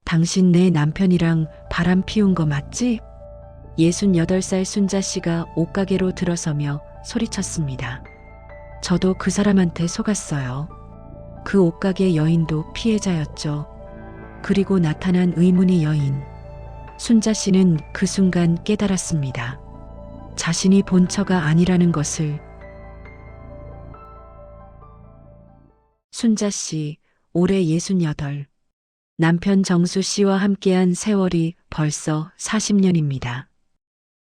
당신 내 남편이랑 바람 피운 거 맞지? 68살 순자 씨가 옷가게로 들어서며 소리쳤습니다. 저도 그 사람한테 속았어요. 그 옷가게 여인도 피해자였죠. 그리고 나타난 의문의 여인. 순자 씨는 그 순간 깨달았습니다. 자신이 본처가 아니라는 것을. 순자 씨, 올해 68. 남편 정수 씨와 함께한 세월이 벌써 40년입니다.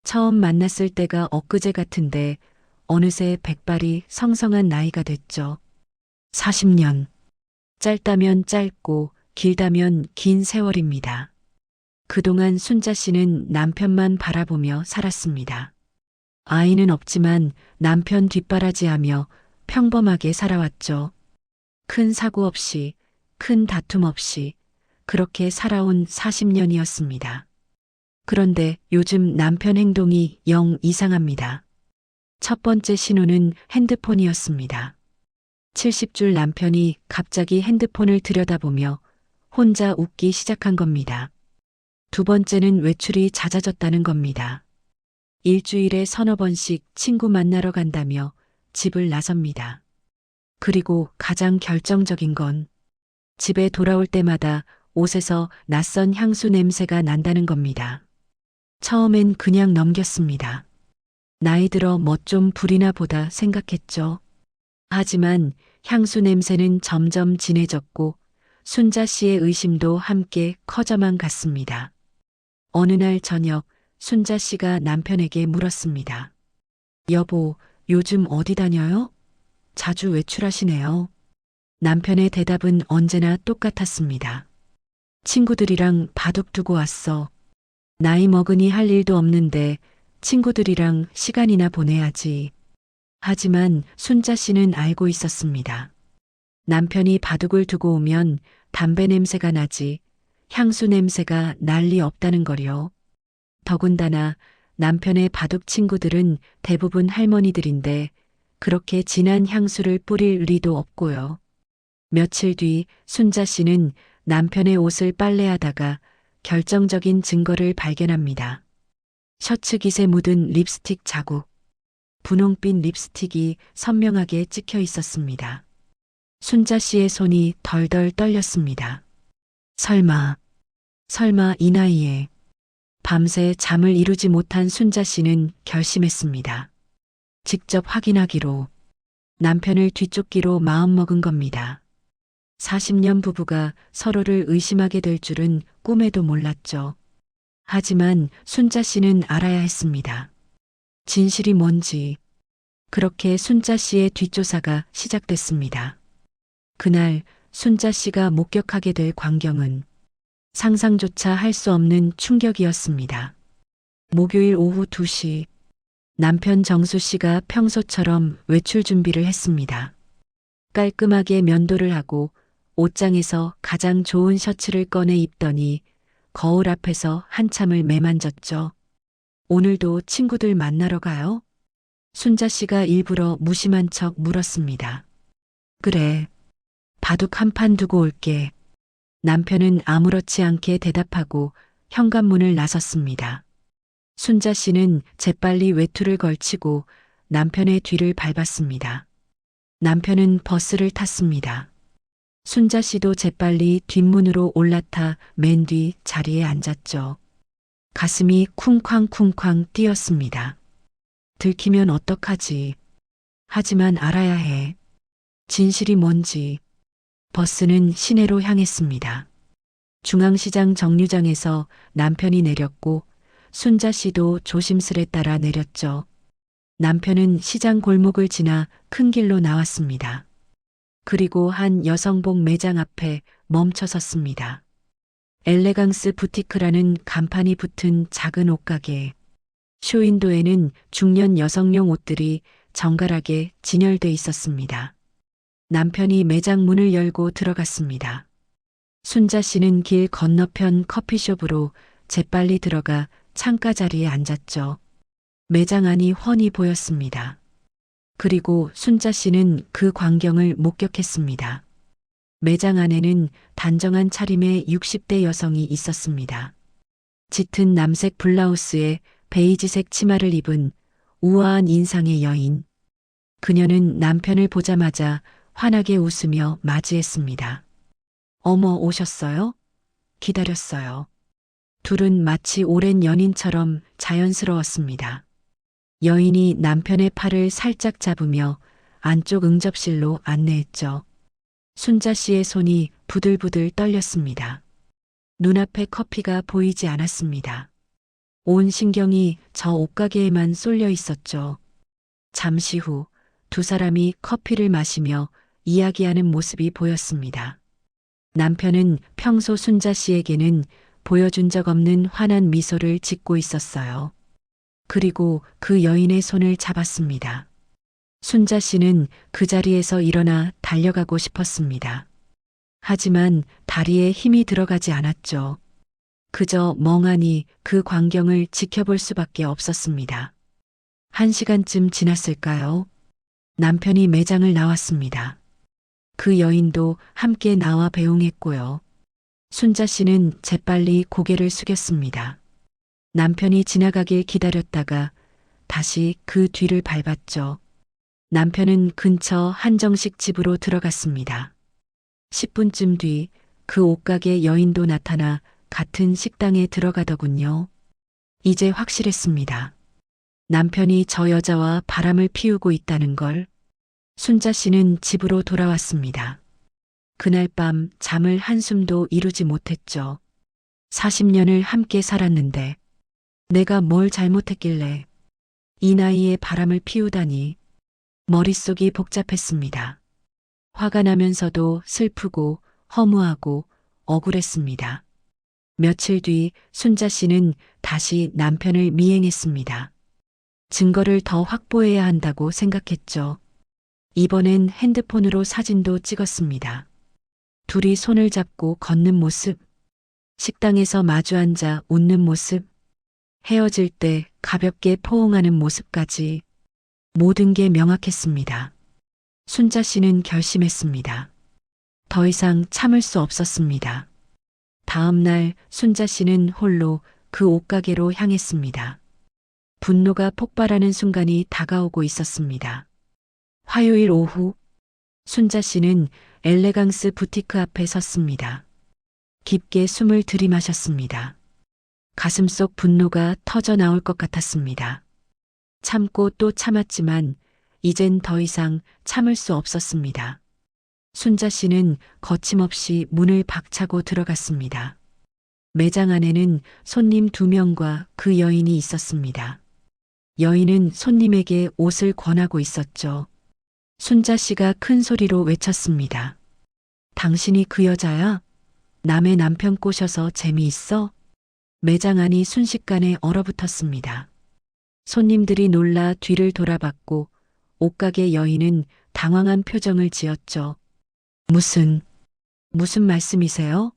처음 만났을 때가 엊그제 같은데 어느새 백발이 성성한 나이가 됐죠. 40년. 짧다면 짧고 길다면 긴 세월입니다. 그동안 순자 씨는 남편만 바라보며 살았습니다. 아이는 없지만 남편 뒷바라지하며 평범하게 살아왔죠. 큰 사고 없이, 큰 다툼 없이 그렇게 살아온 40년이었습니다. 그런데 요즘 남편 행동이 영 이상합니다. 첫 번째 신호는 핸드폰이었습니다. 70줄 남편이 갑자기 핸드폰을 들여다보며 혼자 웃기 시작한 겁니다. 두 번째는 외출이 잦아졌다는 겁니다. 일주일에 서너 번씩 친구 만나러 간다며 집을 나섭니다. 그리고 가장 결정적인 건 집에 돌아올 때마다 옷에서 낯선 향수 냄새가 난다는 겁니다. 처음엔 그냥 넘겼습니다. 나이 들어 뭐 좀 부리나 보다 생각했죠. 하지만 향수 냄새는 점점 진해졌고 순자 씨의 의심도 함께 커져만 갔습니다. 어느 날 저녁 순자 씨가 남편에게 물었습니다. 여보, 요즘 어디 다녀요? 자주 외출하시네요. 남편의 대답은 언제나 똑같았습니다. 친구들이랑 바둑 두고 왔어. 나이 먹으니 할 일도 없는데 친구들이랑 시간이나 보내야지. 하지만 순자 씨는 알고 있었습니다. 남편이 바둑을 두고 오면 담배 냄새가 나지 향수 냄새가 날 리 없다는 거요. 더군다나 남편의 바둑 친구들은 대부분 할머니들인데 그렇게 진한 향수를 뿌릴 리도 없고요. 며칠 뒤 순자 씨는 남편의 옷을 빨래하다가 결정적인 증거를 발견합니다. 셔츠 깃에 묻은 립스틱 자국. 분홍빛 립스틱이 선명하게 찍혀 있었습니다. 순자 씨의 손이 덜덜 떨렸습니다. 설마 이 나이에. 밤새 잠을 이루지 못한 순자 씨는 결심했습니다. 직접 확인하기로. 남편을 뒤쫓기로 마음먹은 겁니다. 40년 부부가 서로를 의심하게 될 줄은 꿈에도 몰랐죠. 하지만 순자 씨는 알아야 했습니다. 진실이 뭔지. 그렇게 순자 씨의 뒷조사가 시작됐습니다. 그날 순자 씨가 목격하게 될 광경은 상상조차 할 수 없는 충격이었습니다. 목요일 오후 2시 남편 정수 씨가 평소처럼 외출 준비를 했습니다. 깔끔하게 면도를 하고 옷장에서 가장 좋은 셔츠를 꺼내 입더니 거울 앞에서 한참을 매만졌죠. 오늘도 친구들 만나러 가요? 순자 씨가 일부러 무심한 척 물었습니다. 그래. 바둑 한 판 두고 올게. 남편은 아무렇지 않게 대답하고 현관문을 나섰습니다. 순자 씨는 재빨리 외투를 걸치고 남편의 뒤를 밟았습니다. 남편은 버스를 탔습니다. 순자 씨도 재빨리 뒷문으로 올라타 맨 뒤 자리에 앉았죠. 가슴이 쿵쾅쿵쾅 뛰었습니다. 들키면 어떡하지. 하지만 알아야 해. 진실이 뭔지. 버스는 시내로 향했습니다. 중앙시장 정류장에서 남편이 내렸고 순자 씨도 조심스레 따라 내렸죠. 남편은 시장 골목을 지나 큰 길로 나왔습니다. 그리고 한 여성복 매장 앞에 멈춰 섰습니다. 엘레강스 부티크라는 간판이 붙은 작은 옷가게. 쇼윈도에는 중년 여성용 옷들이 정갈하게 진열돼 있었습니다. 남편이 매장 문을 열고 들어갔습니다. 순자 씨는 길 건너편 커피숍으로 재빨리 들어가 창가 자리에 앉았죠. 매장 안이 훤히 보였습니다. 그리고 순자 씨는 그 광경을 목격했습니다. 매장 안에는 단정한 차림의 60대 여성이 있었습니다. 짙은 남색 블라우스에 베이지색 치마를 입은 우아한 인상의 여인. 그녀는 남편을 보자마자 환하게 웃으며 맞이했습니다. 어머, 오셨어요? 기다렸어요. 둘은 마치 오랜 연인처럼 자연스러웠습니다. 여인이 남편의 팔을 살짝 잡으며 안쪽 응접실로 안내했죠. 순자 씨의 손이 부들부들 떨렸습니다. 눈앞에 커피가 보이지 않았습니다. 온 신경이 저 옷가게에만 쏠려 있었죠. 잠시 후 두 사람이 커피를 마시며 이야기하는 모습이 보였습니다. 남편은 평소 순자 씨에게는 보여준 적 없는 환한 미소를 짓고 있었어요. 그리고 그 여인의 손을 잡았습니다. 순자 씨는 그 자리에서 일어나 달려가고 싶었습니다. 하지만 다리에 힘이 들어가지 않았죠. 그저 멍하니 그 광경을 지켜볼 수밖에 없었습니다. 1시간쯤 지났을까요? 남편이 매장을 나왔습니다. 그 여인도 함께 나와 배웅했고요. 순자 씨는 재빨리 고개를 숙였습니다. 남편이 지나가길 기다렸다가 다시 그 뒤를 밟았죠. 남편은 근처 한정식 집으로 들어갔습니다. 10분쯤 뒤 그 옷가게 여인도 나타나 같은 식당에 들어가더군요. 이제 확실했습니다. 남편이 저 여자와 바람을 피우고 있다는 걸. 순자 씨는 집으로 돌아왔습니다. 그날 밤 잠을 한숨도 이루지 못했죠. 40년을 함께 살았는데 내가 뭘 잘못했길래 이 나이에 바람을 피우다니. 머릿속이 복잡했습니다. 화가 나면서도 슬프고 허무하고 억울했습니다. 며칠 뒤 순자 씨는 다시 남편을 미행했습니다. 증거를 더 확보해야 한다고 생각했죠. 이번엔 핸드폰으로 사진도 찍었습니다. 둘이 손을 잡고 걷는 모습, 식당에서 마주 앉아 웃는 모습, 헤어질 때 가볍게 포옹하는 모습까지 모든 게 명확했습니다. 순자 씨는 결심했습니다. 더 이상 참을 수 없었습니다. 다음 날 순자 씨는 홀로 그 옷가게로 향했습니다. 분노가 폭발하는 순간이 다가오고 있었습니다. 화요일 오후, 순자 씨는 엘레강스 부티크 앞에 섰습니다. 깊게 숨을 들이마셨습니다. 가슴속 분노가 터져 나올 것 같았습니다. 참고 또 참았지만 이젠 더 이상 참을 수 없었습니다. 순자 씨는 거침없이 문을 박차고 들어갔습니다. 매장 안에는 손님 2명과 그 여인이 있었습니다. 여인은 손님에게 옷을 권하고 있었죠. 순자 씨가 큰 소리로 외쳤습니다. 당신이 그 여자야? 남의 남편 꼬셔서 재미있어? 매장 안이 순식간에 얼어붙었습니다. 손님들이 놀라 뒤를 돌아봤고 옷가게 여인은 당황한 표정을 지었죠. 무슨 말씀이세요?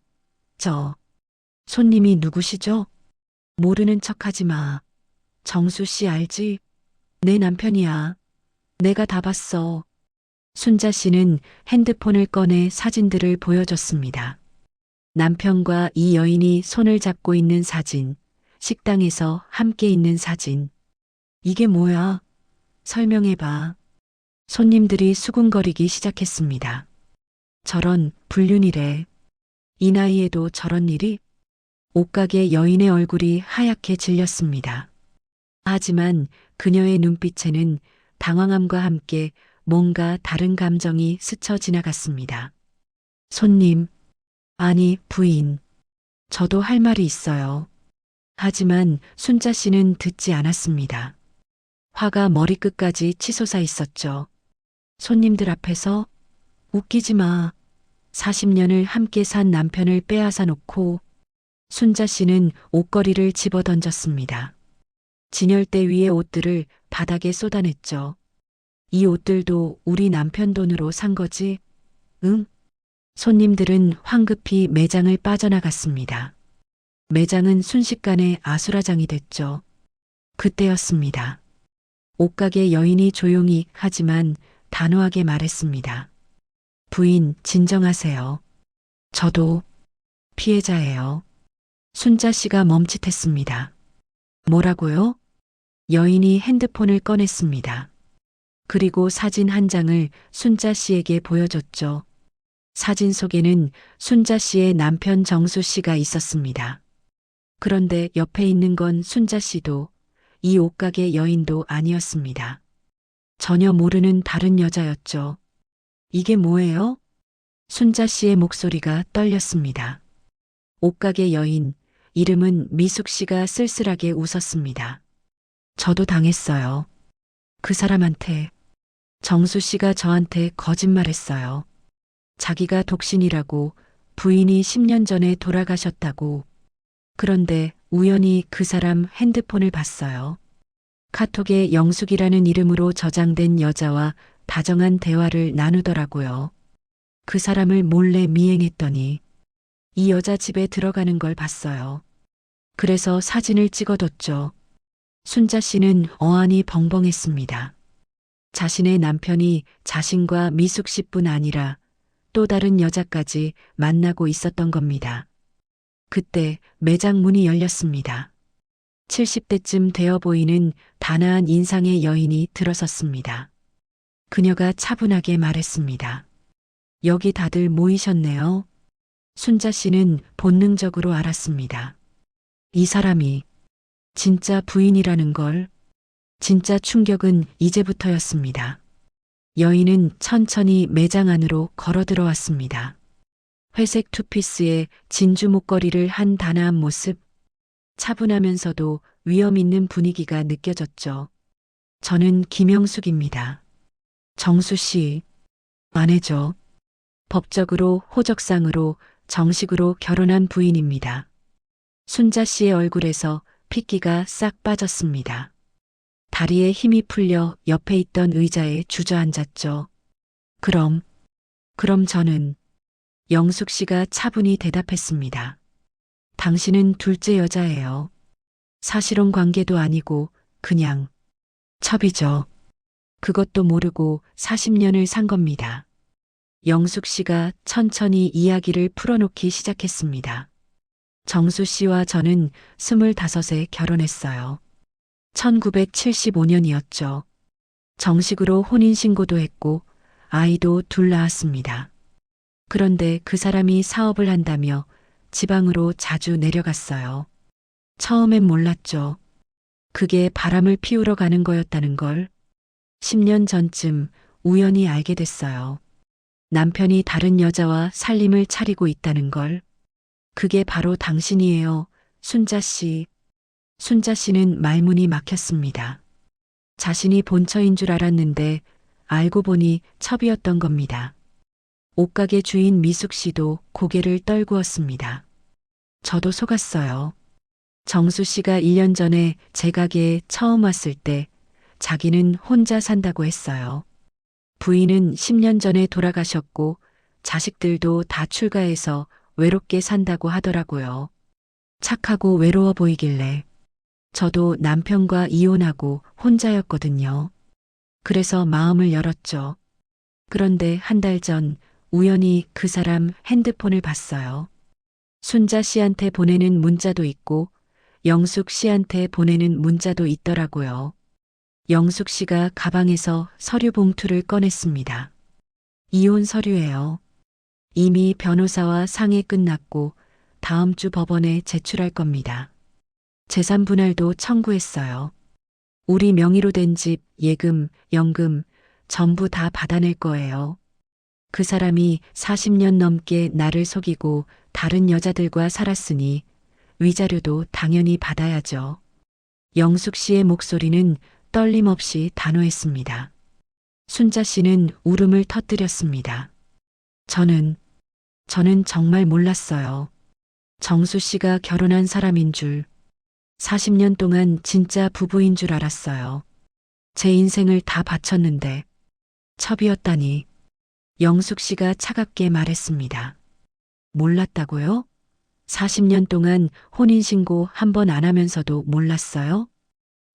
손님이 누구시죠? 모르는 척하지 마. 정수 씨 알지? 내 남편이야. 내가 다 봤어. 순자 씨는 핸드폰을 꺼내 사진들을 보여줬습니다. 남편과 이 여인이 손을 잡고 있는 사진, 식당에서 함께 있는 사진. 이게 뭐야? 설명해봐. 손님들이 수군거리기 시작했습니다. 저런 불륜이래. 이 나이에도 저런 일이? 옷가게 여인의 얼굴이 하얗게 질렸습니다. 하지만 그녀의 눈빛에는 당황함과 함께 뭔가 다른 감정이 스쳐 지나갔습니다. 손님, 아니 부인, 저도 할 말이 있어요. 하지만 순자 씨는 듣지 않았습니다. 화가 머리끝까지 치솟아 있었죠. 손님들 앞에서 웃기지 마. 40년을 함께 산 남편을 빼앗아 놓고. 순자 씨는 옷걸이를 집어던졌습니다. 진열대 위의 옷들을 바닥에 쏟아냈죠. 이 옷들도 우리 남편 돈으로 산 거지? 응? 손님들은 황급히 매장을 빠져나갔습니다. 매장은 순식간에 아수라장이 됐죠. 그때였습니다. 옷가게 여인이 조용히 하지만 단호하게 말했습니다. 부인, 진정하세요. 저도 피해자예요. 순자 씨가 멈칫했습니다. 뭐라고요? 여인이 핸드폰을 꺼냈습니다. 그리고 사진 한 장을 순자 씨에게 보여줬죠. 사진 속에는 순자 씨의 남편 정수 씨가 있었습니다. 그런데 옆에 있는 건 순자 씨도 이 옷가게 여인도 아니었습니다. 전혀 모르는 다른 여자였죠. 이게 뭐예요? 순자 씨의 목소리가 떨렸습니다. 옷가게 여인, 이름은 미숙 씨가 쓸쓸하게 웃었습니다. 저도 당했어요. 그 사람한테, 정수 씨가 저한테 거짓말했어요. 자기가 독신이라고, 부인이 10년 전에 돌아가셨다고. 그런데 우연히 그 사람 핸드폰을 봤어요. 카톡에 영숙이라는 이름으로 저장된 여자와 다정한 대화를 나누더라고요. 그 사람을 몰래 미행했더니 이 여자 집에 들어가는 걸 봤어요. 그래서 사진을 찍어뒀죠. 순자 씨는 어안이 벙벙했습니다. 자신의 남편이 자신과 미숙 씨뿐 아니라 또 다른 여자까지 만나고 있었던 겁니다. 그때 매장 문이 열렸습니다. 70대쯤 되어 보이는 단아한 인상의 여인이 들어섰습니다. 그녀가 차분하게 말했습니다. 여기 다들 모이셨네요. 순자 씨는 본능적으로 알았습니다. 이 사람이 진짜 부인이라는 걸. 진짜 충격은 이제부터였습니다. 여인은 천천히 매장 안으로 걸어 들어왔습니다. 회색 투피스에 진주 목걸이를 한 단아한 모습, 차분하면서도 위험 있는 분위기가 느껴졌죠. 저는 김영숙입니다. 정수 씨, 아내죠. 법적으로 호적상으로 정식으로 결혼한 부인입니다. 순자 씨의 얼굴에서 핏기가 싹 빠졌습니다. 다리에 힘이 풀려 옆에 있던 의자에 주저앉았죠. 그럼 저는 영숙 씨가 차분히 대답했습니다. 당신은 둘째 여자예요. 사실혼 관계도 아니고 그냥 첩이죠. 그것도 모르고 40년을 산 겁니다. 영숙 씨가 천천히 이야기를 풀어놓기 시작했습니다. 정수 씨와 저는 25에 결혼했어요. 1975년이었죠. 정식으로 혼인신고도 했고 아이도 둘 낳았습니다. 그런데 그 사람이 사업을 한다며 지방으로 자주 내려갔어요. 처음엔 몰랐죠. 그게 바람을 피우러 가는 거였다는 걸. 10년 전쯤 우연히 알게 됐어요. 남편이 다른 여자와 살림을 차리고 있다는 걸. 그게 바로 당신이에요, 순자 씨. 순자 씨는 말문이 막혔습니다. 자신이 본처인 줄 알았는데 알고 보니 첩이었던 겁니다. 옷가게 주인 미숙 씨도 고개를 떨구었습니다. 저도 속았어요. 정수 씨가 1년 전에 제 가게에 처음 왔을 때 자기는 혼자 산다고 했어요. 부인은 10년 전에 돌아가셨고 자식들도 다 출가해서 외롭게 산다고 하더라고요. 착하고 외로워 보이길래 저도 남편과 이혼하고 혼자였거든요. 그래서 마음을 열었죠. 그런데 한 달 전 우연히 그 사람 핸드폰을 봤어요. 순자 씨한테 보내는 문자도 있고 영숙 씨한테 보내는 문자도 있더라고요. 영숙 씨가 가방에서 서류 봉투를 꺼냈습니다. 이혼 서류예요. 이미 변호사와 상해 끝났고 다음 주 법원에 제출할 겁니다. 재산 분할도 청구했어요. 우리 명의로 된 집, 예금, 연금 전부 다 받아낼 거예요. 그 사람이 40년 넘게 나를 속이고 다른 여자들과 살았으니 위자료도 당연히 받아야죠. 영숙 씨의 목소리는 떨림 없이 단호했습니다. 순자 씨는 울음을 터뜨렸습니다. 저는 정말 몰랐어요. 정수 씨가 결혼한 사람인 줄, 40년 동안 진짜 부부인 줄 알았어요. 제 인생을 다 바쳤는데 첩이었다니. 영숙 씨가 차갑게 말했습니다. 몰랐다고요? 40년 동안 혼인신고 한 번 안 하면서도 몰랐어요?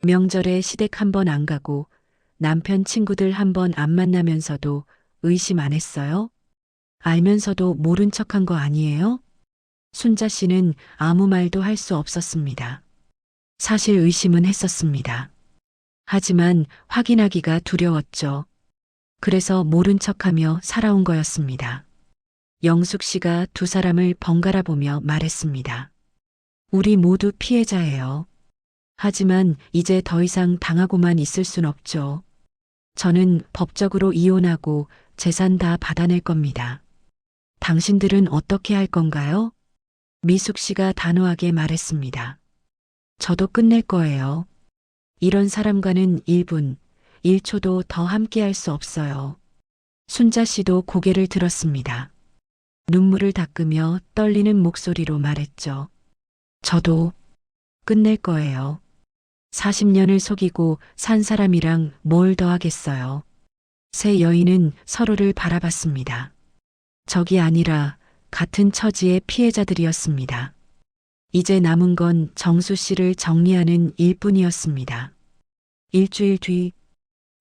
명절에 시댁 한 번 안 가고 남편 친구들 한 번 안 만나면서도 의심 안 했어요? 알면서도 모른 척한 거 아니에요? 순자 씨는 아무 말도 할 수 없었습니다. 사실 의심은 했었습니다. 하지만 확인하기가 두려웠죠. 그래서 모른 척하며 살아온 거였습니다. 영숙 씨가 두 사람을 번갈아 보며 말했습니다. 우리 모두 피해자예요. 하지만 이제 더 이상 당하고만 있을 순 없죠. 저는 법적으로 이혼하고 재산 다 받아낼 겁니다. 당신들은 어떻게 할 건가요? 미숙 씨가 단호하게 말했습니다. 저도 끝낼 거예요. 이런 사람과는 1분, 1초도 더 함께할 수 없어요. 순자 씨도 고개를 들었습니다. 눈물을 닦으며 떨리는 목소리로 말했죠. 저도 끝낼 거예요. 40년을 속이고 산 사람이랑 뭘 더 하겠어요. 세 여인은 서로를 바라봤습니다. 적이 아니라 같은 처지의 피해자들이었습니다. 이제 남은 건 정수 씨를 정리하는 일뿐이었습니다. 일주일 뒤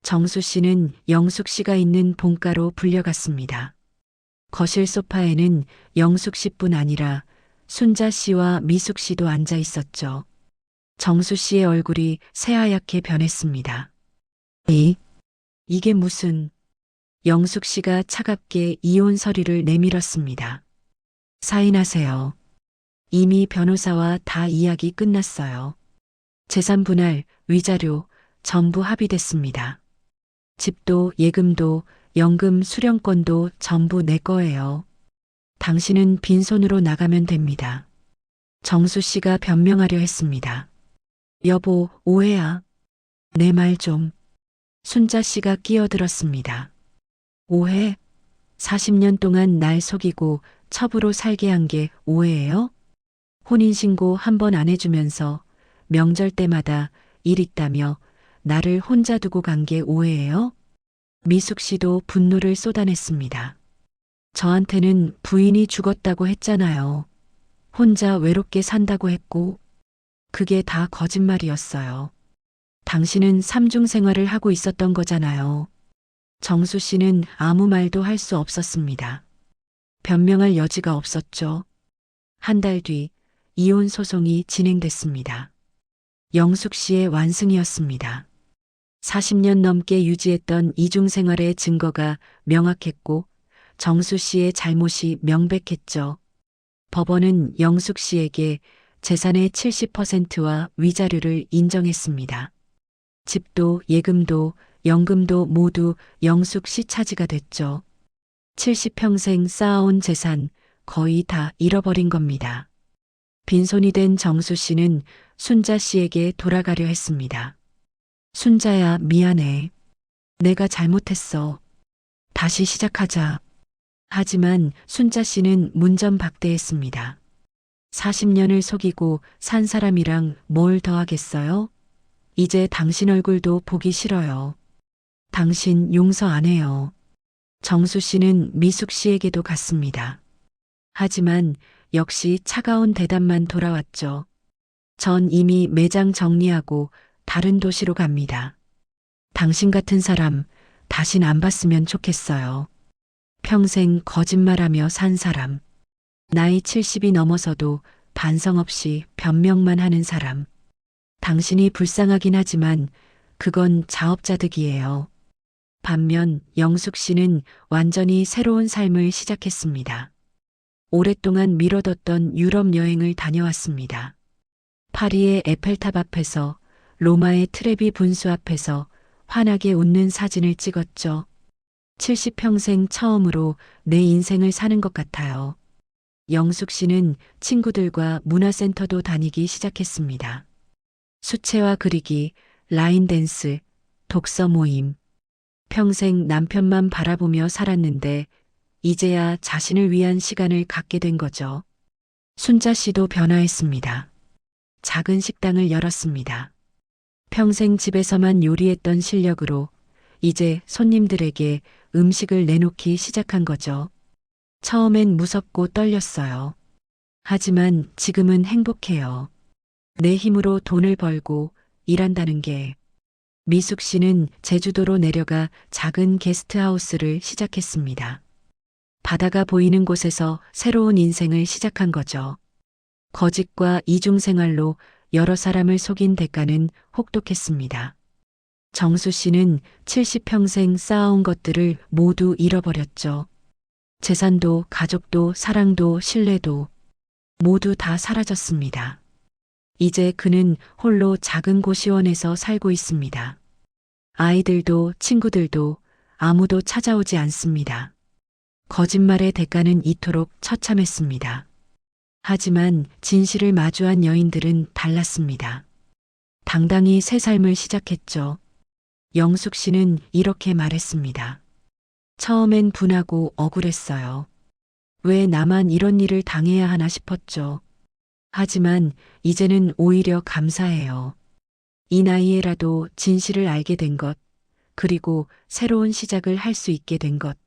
정수 씨는 영숙 씨가 있는 본가로 불려갔습니다. 거실 소파에는 영숙 씨뿐 아니라 순자 씨와 미숙 씨도 앉아 있었죠. 정수 씨의 얼굴이 새하얗게 변했습니다. 이게 무슨... 영숙 씨가 차갑게 이혼 서류를 내밀었습니다. 사인하세요. 이미 변호사와 다 이야기 끝났어요. 재산 분할, 위자료 전부 합의됐습니다. 집도 예금도 연금 수령권도 전부 내 거예요. 당신은 빈손으로 나가면 됩니다. 정수 씨가 변명하려 했습니다. 여보, 오해야. 내 말 좀. 순자 씨가 끼어들었습니다. 오해? 40년 동안 날 속이고 첩으로 살게 한 게 오해예요? 혼인신고 한 번 안 해주면서 명절 때마다 일 있다며 나를 혼자 두고 간 게 오해예요? 미숙 씨도 분노를 쏟아냈습니다. 저한테는 부인이 죽었다고 했잖아요. 혼자 외롭게 산다고 했고, 그게 다 거짓말이었어요. 당신은 삼중 생활을 하고 있었던 거잖아요. 정수 씨는 아무 말도 할 수 없었습니다. 변명할 여지가 없었죠. 한 달 뒤 이혼 소송이 진행됐습니다. 영숙 씨의 완승이었습니다. 40년 넘게 유지했던 이중 생활의 증거가 명확했고 정수 씨의 잘못이 명백했죠. 법원은 영숙 씨에게 재산의 70%와 위자료를 인정했습니다. 집도 예금도 연금도 모두 영숙 씨 차지가 됐죠. 70평생 쌓아온 재산 거의 다 잃어버린 겁니다. 빈손이 된 정수 씨는 순자 씨에게 돌아가려 했습니다. 순자야, 미안해. 내가 잘못했어. 다시 시작하자. 하지만 순자 씨는 문전박대했습니다. 40년을 속이고 산 사람이랑 뭘 더 하겠어요? 이제 당신 얼굴도 보기 싫어요. 당신 용서 안 해요. 정수 씨는 미숙 씨에게도 갔습니다. 하지만 역시 차가운 대답만 돌아왔죠. 전 이미 매장 정리하고 다른 도시로 갑니다. 당신 같은 사람 다신 안 봤으면 좋겠어요. 평생 거짓말하며 산 사람. 나이 70이 넘어서도 반성 없이 변명만 하는 사람. 당신이 불쌍하긴 하지만 그건 자업자득이에요. 반면 영숙 씨는 완전히 새로운 삶을 시작했습니다. 오랫동안 미뤄뒀던 유럽 여행을 다녀왔습니다. 파리의 에펠탑 앞에서 로마의 트레비 분수 앞에서 환하게 웃는 사진을 찍었죠. 70평생 처음으로 내 인생을 사는 것 같아요. 영숙 씨는 친구들과 문화센터도 다니기 시작했습니다. 수채화 그리기, 라인 댄스, 독서 모임. 평생 남편만 바라보며 살았는데 이제야 자신을 위한 시간을 갖게 된 거죠. 순자 씨도 변화했습니다. 작은 식당을 열었습니다. 평생 집에서만 요리했던 실력으로 이제 손님들에게 음식을 내놓기 시작한 거죠. 처음엔 무섭고 떨렸어요. 하지만 지금은 행복해요. 내 힘으로 돈을 벌고 일한다는 게. 미숙 씨는 제주도로 내려가 작은 게스트하우스를 시작했습니다. 바다가 보이는 곳에서 새로운 인생을 시작한 거죠. 거짓과 이중생활로 여러 사람을 속인 대가는 혹독했습니다. 정수 씨는 70평생 쌓아온 것들을 모두 잃어버렸죠. 재산도, 가족도, 사랑도, 신뢰도 모두 다 사라졌습니다. 이제 그는 홀로 작은 고시원에서 살고 있습니다. 아이들도 친구들도 아무도 찾아오지 않습니다. 거짓말의 대가는 이토록 처참했습니다. 하지만 진실을 마주한 여인들은 달랐습니다. 당당히 새 삶을 시작했죠. 영숙 씨는 이렇게 말했습니다. 처음엔 분하고 억울했어요. 왜 나만 이런 일을 당해야 하나 싶었죠. 하지만 이제는 오히려 감사해요. 이 나이에라도 진실을 알게 된 것, 그리고 새로운 시작을 할 수 있게 된 것.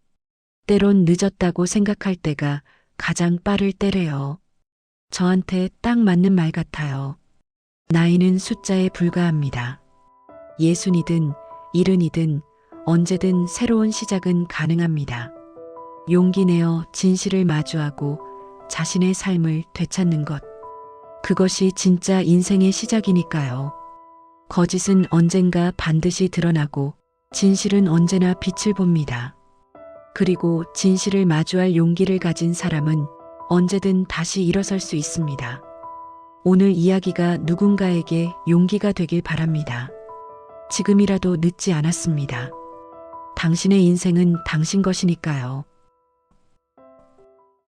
때론 늦었다고 생각할 때가 가장 빠를 때래요. 저한테 딱 맞는 말 같아요. 나이는 숫자에 불과합니다. 60이든 70이든 언제든 새로운 시작은 가능합니다. 용기 내어 진실을 마주하고 자신의 삶을 되찾는 것. 그것이 진짜 인생의 시작이니까요. 거짓은 언젠가 반드시 드러나고 진실은 언제나 빛을 봅니다. 그리고 진실을 마주할 용기를 가진 사람은 언제든 다시 일어설 수 있습니다. 오늘 이야기가 누군가에게 용기가 되길 바랍니다. 지금이라도 늦지 않았습니다. 당신의 인생은 당신 것이니까요.